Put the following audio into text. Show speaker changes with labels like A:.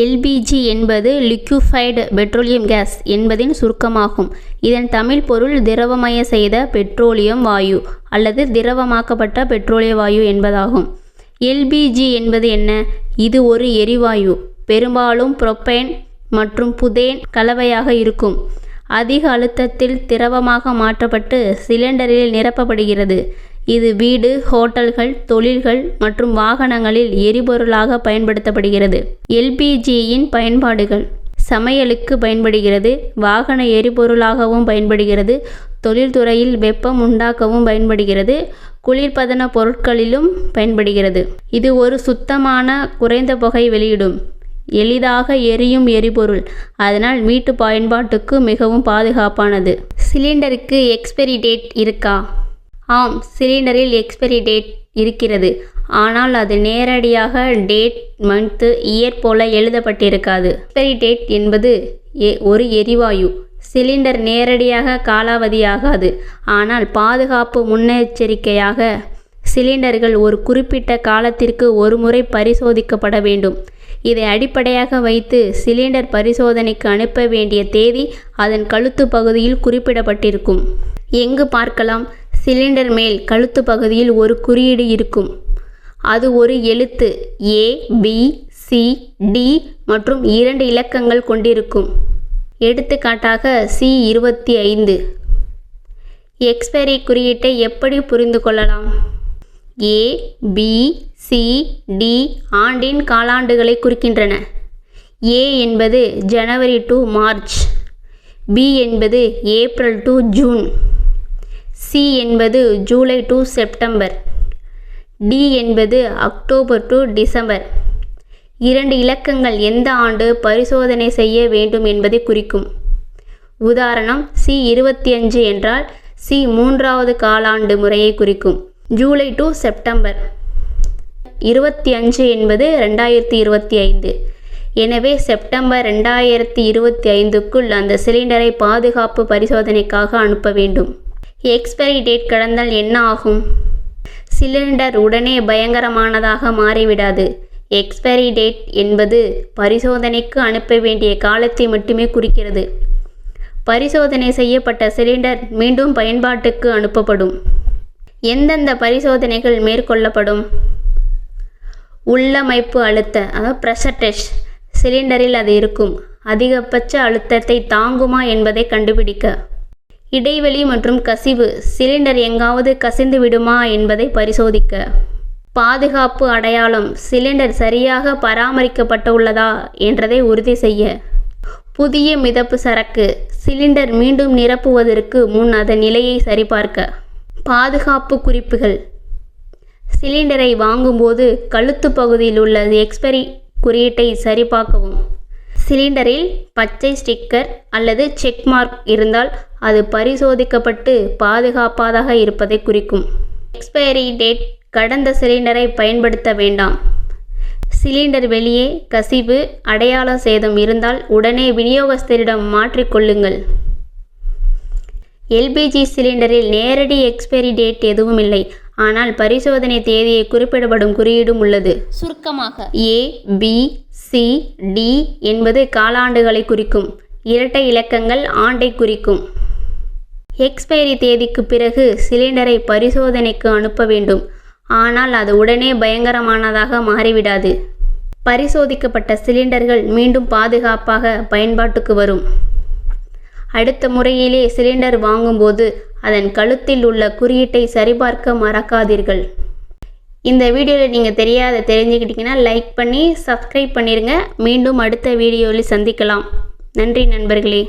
A: LPG என்பது liquefied petroleum gas என்பதின் சுருக்கமாகும். இதன் தமிழ் பொருள் திரவமய செய்த பெட்ரோலியம் வாயு அல்லது திரவமாக்கப்பட்ட பெட்ரோலிய வாயு என்பதாகும். எல்பிஜி என்பது என்ன? இது ஒரு எரிவாயு, பெரும்பாலும் புரோப்பேன் மற்றும் புதேன் கலவையாக இருக்கும். அதிக அழுத்தத்தில் திரவமாக மாற்றப்பட்டு சிலிண்டரில் நிரப்பப்படுகிறது. இது வீடு, ஹோட்டல்கள், தொழில்கள் மற்றும் வாகனங்களில் எரிபொருளாக பயன்படுத்தப்படுகிறது. எல்பிஜியின் பயன்பாடுகள்: சமையலுக்கு பயன்படுகிறது, வாகன எரிபொருளாகவும் பயன்படுகிறது, தொழில்துறையில் வெப்பம் உண்டாக்கவும் பயன்படுகிறது, குளிர்பதன பொருட்களிலும் பயன்படுகிறது. இது ஒரு சுத்தமான, குறைந்த புகை வெளியிடும், எளிதாக எரியும் எரிபொருள். அதனால் வீட்டு பயன்பாட்டுக்கு மிகவும் பாதுகாப்பானது. சிலிண்டருக்கு எக்ஸ்பைரி டேட் இருக்கா? ஆம், சிலிண்டரில் எக்ஸ்பைரி டேட் இருக்கிறது. ஆனால் அது நேரடியாக டேட், மந்த், இயர் போல எழுதப்பட்டிருக்காது. எக்ஸ்பைரி டேட் என்பது ஒரு எரிவாயு. சிலிண்டர் நேரடியாக காலாவதியாகாது. ஆனால் பாதுகாப்பு முன்னெச்சரிக்கையாக சிலிண்டர்கள் ஒரு குறிப்பிட்ட காலத்திற்கு ஒருமுறை பரிசோதிக்கப்பட வேண்டும். இதை அடிப்படையாக வைத்து சிலிண்டர் பரிசோதனைக்கு அனுப்ப வேண்டிய தேதி அதன் கழுத்து பகுதியில் குறிப்பிடப்பட்டிருக்கும். எங்கு பார்க்கலாம்? சிலிண்டர் மேல் கழுத்து பகுதியில் ஒரு குறியீடு இருக்கும். அது ஒரு எழுத்து A, B, C, D மற்றும் 2 இலக்கங்கள் கொண்டிருக்கும். எடுத்துக்காட்டாக C25. எக்ஸ்பைரி குறியீட்டை எப்படி புரிந்து கொள்ளலாம்? A, B, C, D ஆண்டின் காலாண்டுகளை குறிக்கின்றன. A என்பது ஜனவரி டு மார்ச், B என்பது ஏப்ரல் டு ஜூன், C என்பது ஜூலை டு செப்டம்பர், D என்பது அக்டோபர் டு டிசம்பர். 2 இலக்கங்கள் எந்த ஆண்டு பரிசோதனை செய்ய வேண்டும் என்பதை குறிக்கும். உதாரணம், C25 என்றால் C 3வது காலாண்டு முறையை குறிக்கும். July to September. 25 என்பது 2025. எனவே செப்டம்பர் 2025க்குள் அந்த சிலிண்டரை பாதுகாப்பு பரிசோதனைக்காக அனுப்ப வேண்டும். எக்ஸ்பைரி டேட் கடந்தால் என்ன ஆகும்? சிலிண்டர் உடனே பயங்கரமானதாக மாறிவிடாது. எக்ஸ்பைரி டேட் என்பது பரிசோதனைக்கு அனுப்ப வேண்டிய காலத்தை மட்டுமே குறிக்கிறது. பரிசோதனை செய்யப்பட்ட சிலிண்டர் மீண்டும் பயன்பாட்டுக்கு அனுப்பப்படும். எந்தெந்த பரிசோதனைகள் மேற்கொள்ளப்படும்? உள்ளமைப்பு அழுத்த ப்ரெஷர் டெஸ்ட். சிலிண்டரில் அது இருக்கும் அதிகபட்ச அழுத்தத்தை தாங்குமா என்பதை கண்டுபிடிக்க. இடைவெளி மற்றும் கசிவு. சிலிண்டர் எங்காவது கசிந்து விடுமா என்பதை பரிசோதிக்க. பாதுகாப்பு அடையாளம். சிலிண்டர் சரியாக பராமரிக்கப்பட்டுள்ளதா என்றதை உறுதி செய்ய. புதிய மிதப்பு சரக்கு. சிலிண்டர் மீண்டும் நிரப்புவதற்கு முன் அதன் நிலையை சரிபார்க்க. பாதுகாப்பு குறிப்புகள். சிலிண்டரை வாங்கும்போது கழுத்து பகுதியில் உள்ள எக்ஸ்பைரி குறியீட்டை சரிபார்க்கவும். சிலிண்டரில் பச்சை ஸ்டிக்கர் அல்லது செக் மார்க் இருந்தால் அது பரிசோதிக்கப்பட்டு பாதுகாப்பாக இருப்பதை குறிக்கும். எக்ஸ்பைரி டேட் கடந்த சிலிண்டரை பயன்படுத்த வேண்டாம். சிலிண்டர் வெளியே கசிவு, அடையாள சேதம் இருந்தால் உடனே விநியோகஸ்தரிடம் மாற்றிக்கொள்ளுங்கள். எல்பிஜி சிலிண்டரில் நேரடி எக்ஸ்பைரி டேட் எதுவும் இல்லை. ஆனால் பரிசோதனை தேதியை குறிப்பிடப்படும் குறியீடும் உள்ளது. சுருக்கமாக A, B, C, D என்பது காலாண்டுகளை குறிக்கும். இரட்டை இலக்கங்கள் ஆண்டை குறிக்கும். எக்ஸ்பைரி தேதிக்கு பிறகு சிலிண்டரை பரிசோதனைக்கு அனுப்ப வேண்டும். ஆனால் அது உடனே பயங்கரமானதாக மாறிவிடாது. பரிசோதிக்கப்பட்ட சிலிண்டர்கள் மீண்டும் பாதுகாப்பாக பயன்பாட்டுக்கு வரும். அடுத்த முறையிலே சிலிண்டர் வாங்கும்போது அதன் கழுத்தில் உள்ள குறியீட்டை சரிபார்க்க மறக்காதீர்கள். இந்த வீடியோவில் நீங்கள் தெரிஞ்சுக்கிட்டீங்கன்னா லைக் பண்ணி சப்ஸ்கிரைப் பண்ணிடுங்க. மீண்டும் அடுத்த வீடியோவில் சந்திக்கலாம். நன்றி நண்பர்களே.